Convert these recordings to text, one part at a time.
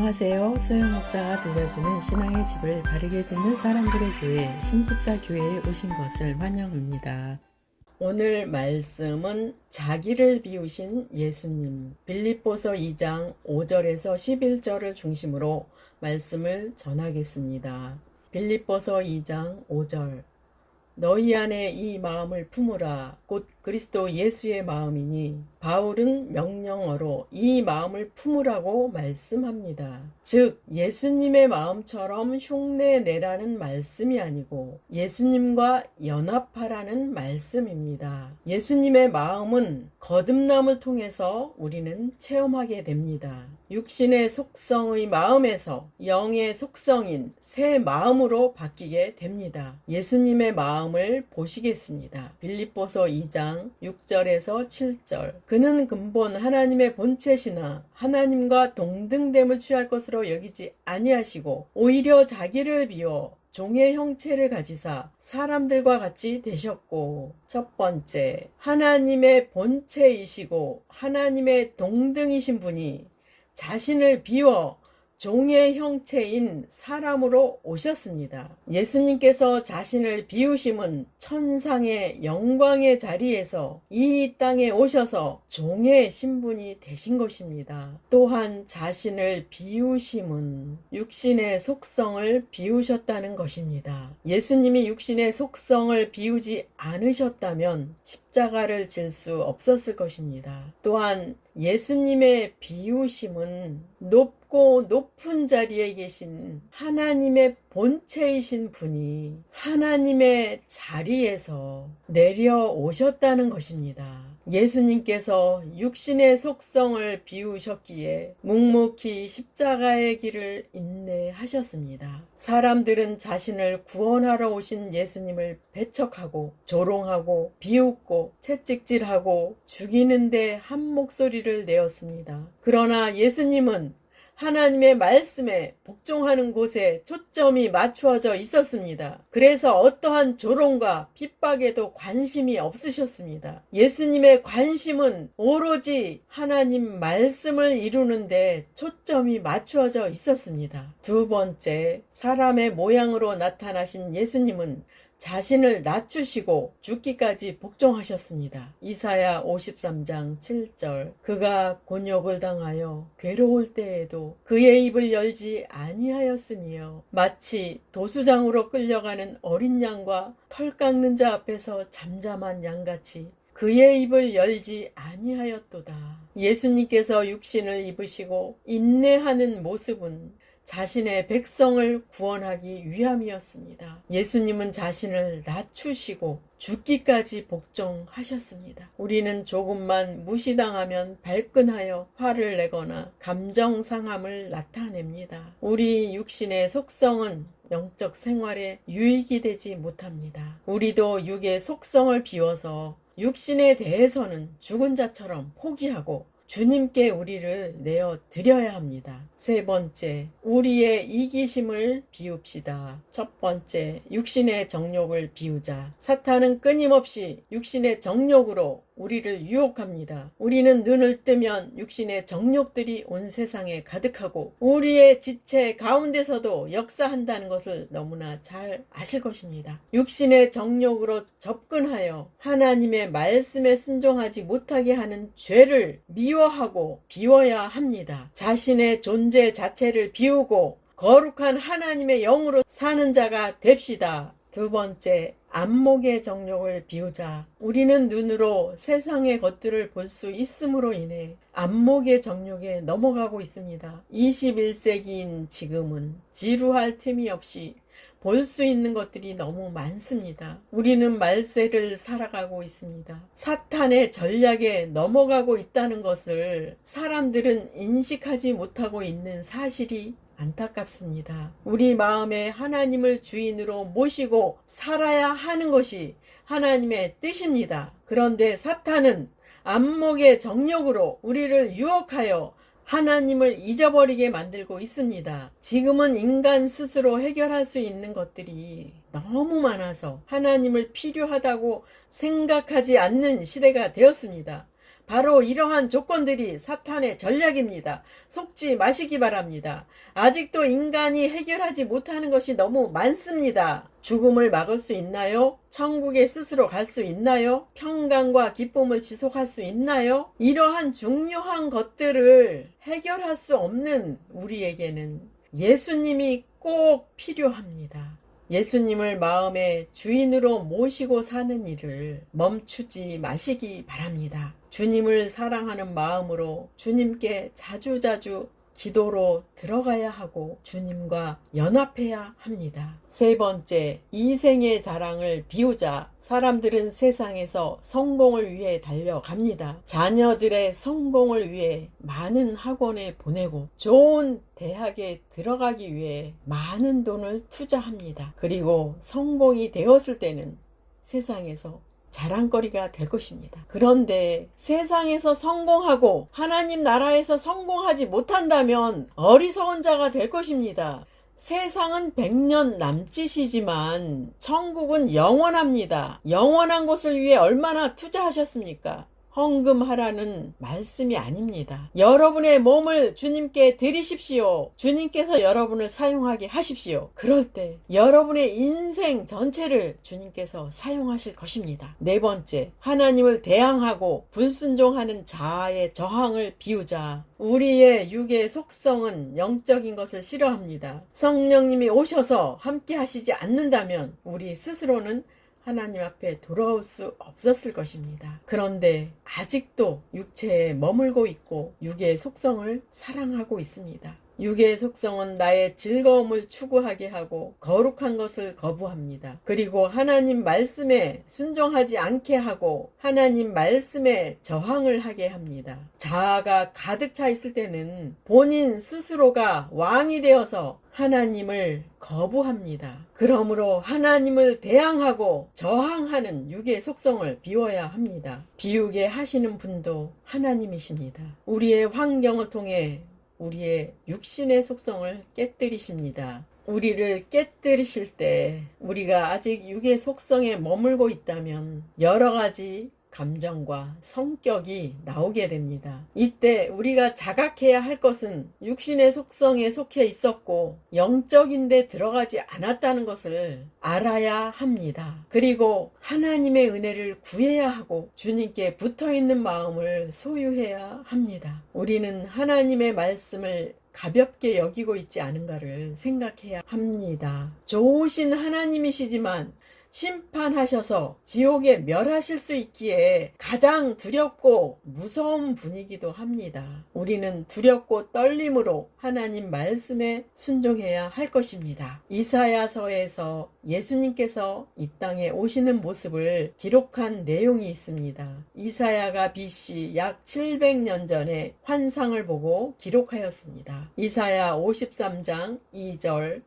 안녕하세요. 소영 목사가 들려주는 신앙의 집을 바르게 짓는 사람들의 교회 신집사 교회에 오신 것을 환영합니다. 오늘 말씀은 자기를 비우신 예수님, 빌립보서 2장 5절에서 11절을 중심으로 말씀을 전하겠습니다. 빌립보서 2장 5절, 너희 안에 이 마음을 품으라. 곧 그리스도 예수의 마음이니, 바울은 명령어로 이 마음을 품으라고 말씀합니다. 즉 예수님의 마음처럼 흉내내라는 말씀이 아니고 예수님과 연합하라는 말씀입니다. 예수님의 마음은 거듭남을 통해서 우리는 체험하게 됩니다. 육신의 속성의 마음에서 영의 속성인 새 마음으로 바뀌게 됩니다. 예수님의 마음을 보시겠습니다. 빌립보서 2장 6절에서 7절, 그는 근본 하나님의 본체시나 하나님과 동등됨을 취할 것으로 여기지 아니하시고 오히려 자기를 비워 종의 형체를 가지사 사람들과 같이 되셨고, 첫 번째, 하나님의 본체이시고 하나님의 동등이신 분이 자신을 비워 종의 형체인 사람으로 오셨습니다. 예수님께서 자신을 비우심은 천상의 영광의 자리에서 이 땅에 오셔서 종의 신분이 되신 것입니다. 또한 자신을 비우심은 육신의 속성을 비우셨다는 것입니다. 예수님이 육신의 속성을 비우지 않으셨다면 십자가를 질 수 없었을 것입니다. 또한 예수님의 비우심은 높은 자리에 계신 하나님의 본체이신 분이 하나님의 자리에서 내려오셨다는 것입니다. 예수님께서 육신의 속성을 비우셨기에 묵묵히 십자가의 길을 인내하셨습니다. 사람들은 자신을 구원하러 오신 예수님을 배척하고 조롱하고 비웃고 채찍질하고 죽이는데 한 목소리를 내었습니다. 그러나 예수님은 하나님의 말씀에 복종하는 곳에 초점이 맞추어져 있었습니다. 그래서 어떠한 조롱과 핍박에도 관심이 없으셨습니다. 예수님의 관심은 오로지 하나님 말씀을 이루는데 초점이 맞추어져 있었습니다. 두 번째, 사람의 모양으로 나타나신 예수님은 자신을 낮추시고 죽기까지 복종하셨습니다. 이사야 53장 7절, 그가 곤욕을 당하여 괴로울 때에도 그의 입을 열지 아니하였으며 마치 도수장으로 끌려가는 어린 양과 털 깎는 자 앞에서 잠잠한 양같이 그의 입을 열지 아니하였도다. 예수님께서 육신을 입으시고 인내하는 모습은 자신의 백성을 구원하기 위함이었습니다. 예수님은 자신을 낮추시고 죽기까지 복종하셨습니다. 우리는 조금만 무시당하면 발끈하여 화를 내거나 감정 상함을 나타냅니다. 우리 육신의 속성은 영적 생활에 유익이 되지 못합니다. 우리도 육의 속성을 비워서 육신에 대해서는 죽은 자처럼 포기하고 주님께 우리를 내어 드려야 합니다. 세 번째, 우리의 이기심을 비웁시다. 첫 번째, 육신의 정욕을 비우자. 사탄은 끊임없이 육신의 정욕으로 우리를 유혹합니다. 우리는 눈을 뜨면 육신의 정욕들이 온 세상에 가득하고 우리의 지체 가운데서도 역사한다는 것을 너무나 잘 아실 것입니다. 육신의 정욕으로 접근하여 하나님의 말씀에 순종하지 못하게 하는 죄를 미워하고 비워야 합니다. 자신의 존재 자체를 비우고 거룩한 하나님의 영으로 사는 자가 됩시다. 두 번째, 안목의 정욕을 비우자. 우리는 눈으로 세상의 것들을 볼 수 있음으로 인해 안목의 정욕에 넘어가고 있습니다. 21세기인 지금은 지루할 틈이 없이 볼 수 있는 것들이 너무 많습니다. 우리는 말세를 살아가고 있습니다. 사탄의 전략에 넘어가고 있다는 것을 사람들은 인식하지 못하고 있는 사실이 안타깝습니다. 우리 마음에 하나님을 주인으로 모시고 살아야 하는 것이 하나님의 뜻입니다. 그런데 사탄은 안목의 정욕으로 우리를 유혹하여 하나님을 잊어버리게 만들고 있습니다. 지금은 인간 스스로 해결할 수 있는 것들이 너무 많아서 하나님을 필요하다고 생각하지 않는 시대가 되었습니다. 바로 이러한 조건들이 사탄의 전략입니다. 속지 마시기 바랍니다. 아직도 인간이 해결하지 못하는 것이 너무 많습니다. 죽음을 막을 수 있나요? 천국에 스스로 갈 수 있나요? 평강과 기쁨을 지속할 수 있나요? 이러한 중요한 것들을 해결할 수 없는 우리에게는 예수님이 꼭 필요합니다. 예수님을 마음의 주인으로 모시고 사는 일을 멈추지 마시기 바랍니다. 주님을 사랑하는 마음으로 주님께 자주자주 기도로 들어가야 하고 주님과 연합해야 합니다. 세 번째, 이생의 자랑을 비우자. 사람들은 세상에서 성공을 위해 달려갑니다. 자녀들의 성공을 위해 많은 학원에 보내고 좋은 대학에 들어가기 위해 많은 돈을 투자합니다. 그리고 성공이 되었을 때는 세상에서 자랑거리가 될 것입니다. 그런데 세상에서 성공하고 하나님 나라에서 성공하지 못한다면 어리석은 자가 될 것입니다. 세상은 100년 남짓이지만 천국은 영원합니다. 영원한 것을 위해 얼마나 투자하셨습니까? 헌금하라는 말씀이 아닙니다. 여러분의 몸을 주님께 드리십시오. 주님께서 여러분을 사용하게 하십시오. 그럴 때 여러분의 인생 전체를 주님께서 사용하실 것입니다. 네 번째, 하나님을 대항하고 불순종하는 자아의 저항을 비우자. 우리의 육의 속성은 영적인 것을 싫어합니다. 성령님이 오셔서 함께 하시지 않는다면 우리 스스로는 하나님 앞에 돌아올 수 없었을 것입니다. 그런데 아직도 육체에 머물고 있고 육의 속성을 사랑하고 있습니다. 육의 속성은 나의 즐거움을 추구하게 하고 거룩한 것을 거부합니다. 그리고 하나님 말씀에 순종하지 않게 하고 하나님 말씀에 저항을 하게 합니다. 자아가 가득 차 있을 때는 본인 스스로가 왕이 되어서 하나님을 거부합니다. 그러므로 하나님을 대항하고 저항하는 육의 속성을 비워야 합니다. 비우게 하시는 분도 하나님이십니다. 우리의 환경을 통해 우리의 육신의 속성을 깨뜨리십니다. 우리를 깨뜨리실 때 우리가 아직 육의 속성에 머물고 있다면 여러 가지 감정과 성격이 나오게 됩니다. 이때 우리가 자각해야 할 것은 육신의 속성에 속해 있었고 영적인 데 들어가지 않았다는 것을 알아야 합니다. 그리고 하나님의 은혜를 구해야 하고 주님께 붙어있는 마음을 소유해야 합니다. 우리는 하나님의 말씀을 가볍게 여기고 있지 않은가를 생각해야 합니다. 좋으신 하나님이시지만 심판하셔서 지옥에 멸하실 수 있기에 가장 두렵고 무서운 분이기도 합니다. 우리는 두렵고 떨림으로 하나님 말씀에 순종해야 할 것입니다. 이사야서에서 예수님께서 이 땅에 오시는 모습을 기록한 내용이 있습니다. 이사야가 BC 약 700년 전에 환상을 보고 기록하였습니다. 이사야 53장 2절,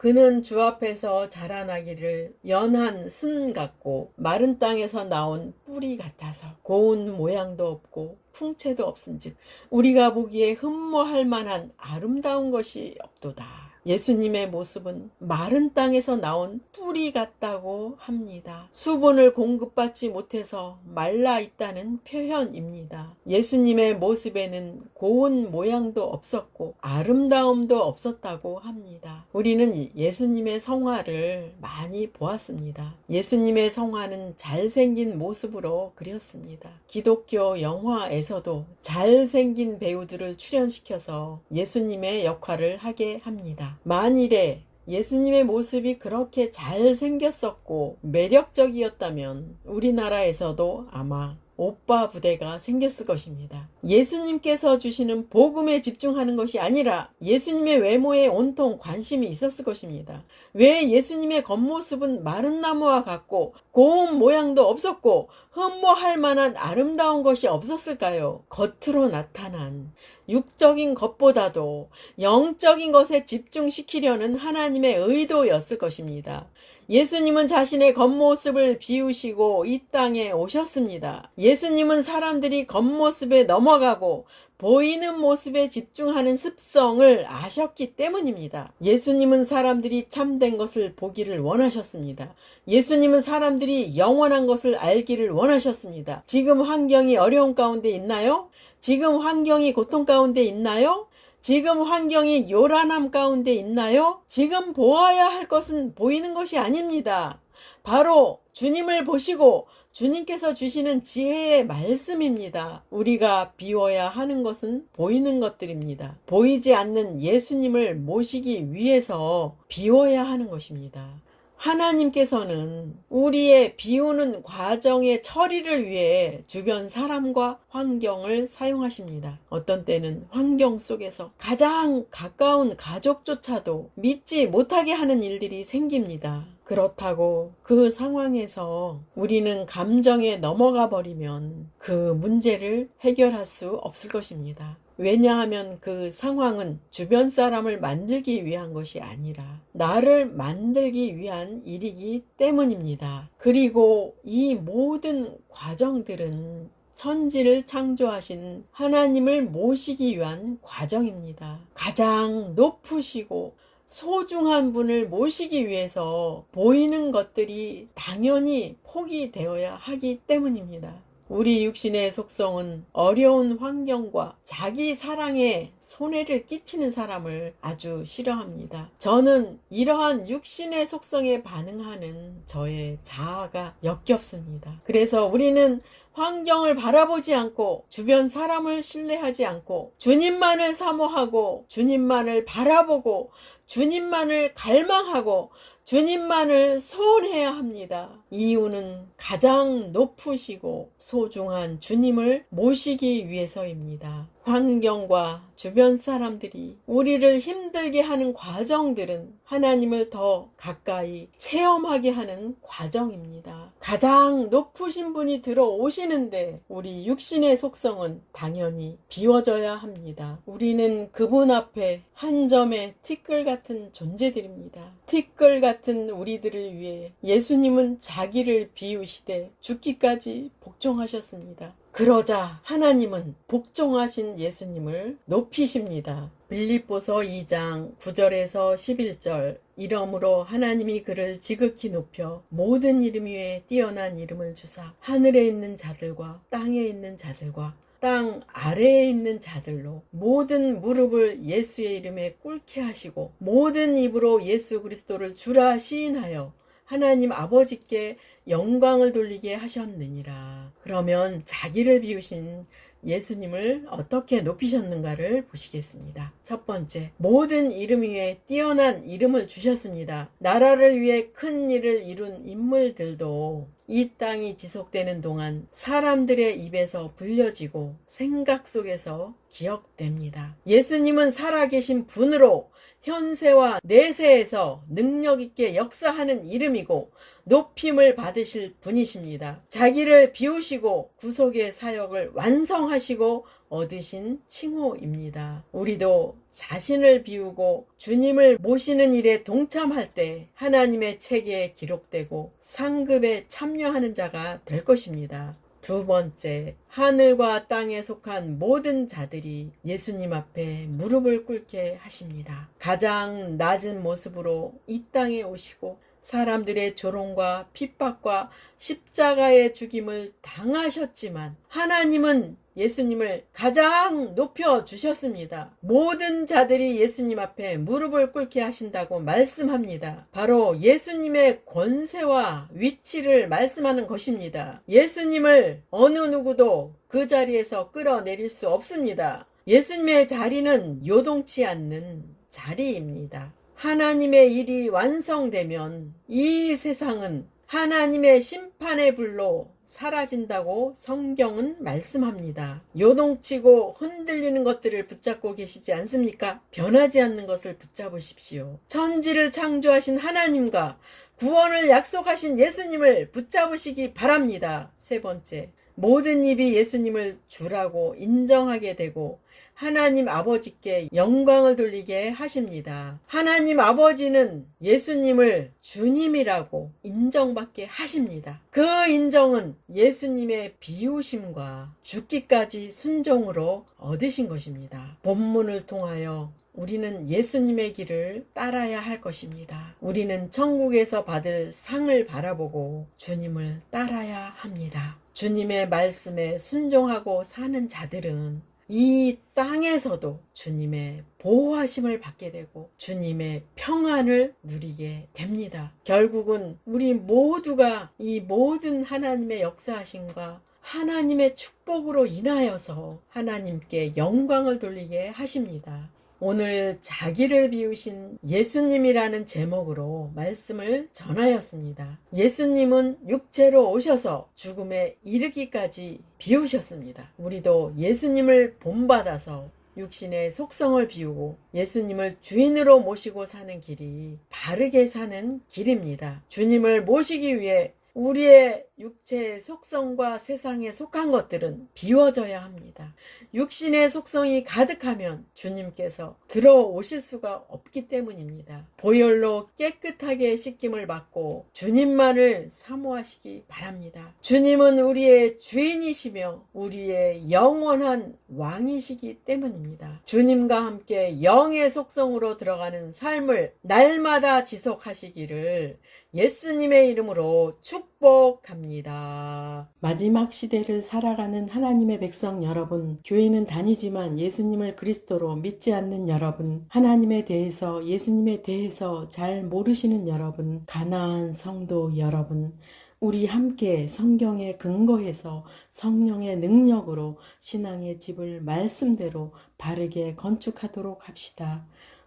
그는 주 앞에서 자라나기를 연한 순 같고 마른 땅에서 나온 뿌리 같아서 고운 모양도 없고 풍채도 없은즉 우리가 보기에 흠모할 만한 아름다운 것이 없도다. 예수님의 모습은 마른 땅에서 나온 뿌리 같다고 합니다. 수분을 공급받지 못해서 말라 있다는 표현입니다. 예수님의 모습에는 고운 모양도 없었고 아름다움도 없었다고 합니다. 우리는 예수님의 성화를 많이 보았습니다. 예수님의 성화는 잘생긴 모습으로 그렸습니다. 기독교 영화에서도 잘생긴 배우들을 출연시켜서 예수님의 역할을 하게 합니다. 만일에 예수님의 모습이 그렇게 잘생겼었고 매력적이었다면 우리나라에서도 아마 오빠 부대가 생겼을 것입니다. 예수님께서 주시는 복음에 집중하는 것이 아니라 예수님의 외모에 온통 관심이 있었을 것입니다. 왜 예수님의 겉모습은 마른 나무와 같고 고운 모양도 없었고 흠모할 만한 아름다운 것이 없었을까요? 겉으로 나타난 육적인 것보다도 영적인 것에 집중시키려는 하나님의 의도였을 것입니다. 예수님은 자신의 겉모습을 비우시고 이 땅에 오셨습니다. 예수님은 사람들이 겉모습에 넘어가고 보이는 모습에 집중하는 습성을 아셨기 때문입니다. 예수님은 사람들이 참된 것을 보기를 원하셨습니다. 예수님은 사람들이 영원한 것을 알기를 원하셨습니다. 지금 환경이 어려운 가운데 있나요? 지금 환경이 고통 가운데 있나요? 지금 환경이 요란함 가운데 있나요? 지금 보아야 할 것은 보이는 것이 아닙니다. 바로 주님을 보시고 주님께서 주시는 지혜의 말씀입니다. 우리가 비워야 하는 것은 보이는 것들입니다. 보이지 않는 예수님을 모시기 위해서 비워야 하는 것입니다. 하나님께서는 우리의 비우는 과정의 처리를 위해 주변 사람과 환경을 사용하십니다. 어떤 때는 환경 속에서 가장 가까운 가족조차도 믿지 못하게 하는 일들이 생깁니다. 그렇다고 그 상황에서 우리는 감정에 넘어가 버리면 그 문제를 해결할 수 없을 것입니다. 왜냐하면 그 상황은 주변 사람을 만들기 위한 것이 아니라 나를 만들기 위한 일이기 때문입니다. 그리고 이 모든 과정들은 천지를 창조하신 하나님을 모시기 위한 과정입니다. 가장 높으시고 소중한 분을 모시기 위해서 보이는 것들이 당연히 포기되어야 하기 때문입니다. 우리 육신의 속성은 어려운 환경과 자기 사랑에 손해를 끼치는 사람을 아주 싫어합니다. 저는 이러한 육신의 속성에 반응하는 저의 자아가 역겹습니다. 그래서 우리는 환경을 바라보지 않고 주변 사람을 신뢰하지 않고 주님만을 사모하고 주님만을 바라보고 주님만을 갈망하고 주님만을 소원해야 합니다. 이유는 가장 높으시고 소중한 주님을 모시기 위해서입니다. 환경과 주변 사람들이 우리를 힘들게 하는 과정들은 하나님을 더 가까이 체험하게 하는 과정입니다. 가장 높으신 분이 들어오시는데 우리 육신의 속성은 당연히 비워져야 합니다. 우리는 그분 앞에 한 점의 티끌 같은 존재들입니다. 티끌 같은 우리들을 위해 예수님은 자기를 비우시되 죽기까지 복종하셨습니다. 그러자 하나님은 복종하신 예수님을 높이십니다. 빌립보서 2장 9절에서 11절 이러므로 하나님이 그를 지극히 높여 모든 이름 위에 뛰어난 이름을 주사 하늘에 있는 자들과 땅에 있는 자들과 땅 아래에 있는 자들로 모든 무릎을 예수의 이름에 꿇게 하시고 모든 입으로 예수 그리스도를 주라 시인하여 하나님 아버지께 영광을 돌리게 하셨느니라. 그러면 자기를 비우신 예수님을 어떻게 높이셨는가를 보시겠습니다. 첫 번째, 모든 이름 위에 뛰어난 이름을 주셨습니다. 나라를 위해 큰 일을 이룬 인물들도 이 땅이 지속되는 동안 사람들의 입에서 불려지고 생각 속에서 기억됩니다. 예수님은 살아계신 분으로 현세와 내세에서 능력 있게 역사하는 이름이고 높임을 받으실 분이십니다. 자기를 비우시고 구속의 사역을 완성하시고 얻으신 칭호입니다. 우리도 자신을 비우고 주님을 모시는 일에 동참할 때 하나님의 책에 기록되고 상급에 참여하는 자가 될 것입니다. 두 번째, 하늘과 땅에 속한 모든 자들이 예수님 앞에 무릎을 꿇게 하십니다. 가장 낮은 모습으로 이 땅에 오시고 사람들의 조롱과 핍박과 십자가의 죽임을 당하셨지만 하나님은 예수님을 가장 높여 주셨습니다. 모든 자들이 예수님 앞에 무릎을 꿇게 하신다고 말씀합니다. 바로 예수님의 권세와 위치를 말씀하는 것입니다. 예수님을 어느 누구도 그 자리에서 끌어내릴 수 없습니다. 예수님의 자리는 요동치 않는 자리입니다. 하나님의 일이 완성되면 이 세상은 하나님의 심판의 불로 사라진다고 성경은 말씀합니다. 요동치고 흔들리는 것들을 붙잡고 계시지 않습니까? 변하지 않는 것을 붙잡으십시오. 천지를 창조하신 하나님과 구원을 약속하신 예수님을 붙잡으시기 바랍니다. 세 번째, 모든 입이 예수님을 주라고 인정하게 되고 하나님 아버지께 영광을 돌리게 하십니다. 하나님 아버지는 예수님을 주님이라고 인정받게 하십니다. 그 인정은 예수님의 비우심과 죽기까지 순종으로 얻으신 것입니다. 본문을 통하여 우리는 예수님의 길을 따라야 할 것입니다. 우리는 천국에서 받을 상을 바라보고 주님을 따라야 합니다. 주님의 말씀에 순종하고 사는 자들은 이 땅에서도 주님의 보호하심을 받게 되고 주님의 평안을 누리게 됩니다. 결국은 우리 모두가 이 모든 하나님의 역사하심과 하나님의 축복으로 인하여서 하나님께 영광을 돌리게 하십니다. 오늘 자기를 비우신 예수님이라는 제목으로 말씀을 전하였습니다. 예수님은 육체로 오셔서 죽음에 이르기까지 비우셨습니다. 우리도 예수님을 본받아서 육신의 속성을 비우고 예수님을 주인으로 모시고 사는 길이 바르게 사는 길입니다. 주님을 모시기 위해 우리의 육체의 속성과 세상에 속한 것들은 비워져야 합니다. 육신의 속성이 가득하면 주님께서 들어오실 수가 없기 때문입니다. 보혈로 깨끗하게 씻김을 받고 주님만을 사모하시기 바랍니다. 주님은 우리의 주인이시며 우리의 영원한 왕이시기 때문입니다. 주님과 함께 영의 속성으로 들어가는 삶을 날마다 지속하시기를 예수님의 이름으로 축복합니다. 마지막 시대를 살아가는 하나님의 백성 여러분, 교회는 다니지만 예수님을 그리스도로 믿지 않는 여러분, 하나님에 대해서 예수님에 대해서 잘 모르시는 여러분, 가나안 성도 여러분, 우리 함께 성경에 근거해서 성령의 능력으로 신앙의 집을 말씀대로 바르게 건축하도록 합시다.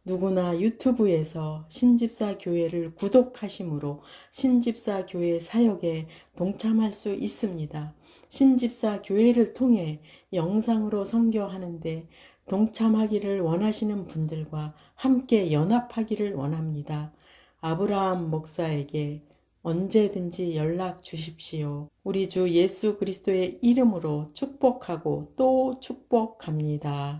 누구나 유튜브에서 신집사 교회를 구독하심으로 신집사 교회 사역에 동참할 수 있습니다. 신집사 교회를 통해 영상으로 선교하는데 동참하기를 원하시는 분들과 함께 연합하기를 원합니다. 아브라함 목사에게 언제든지 연락 주십시오. 우리 주 예수 그리스도의 이름으로 축복하고 또 축복합니다.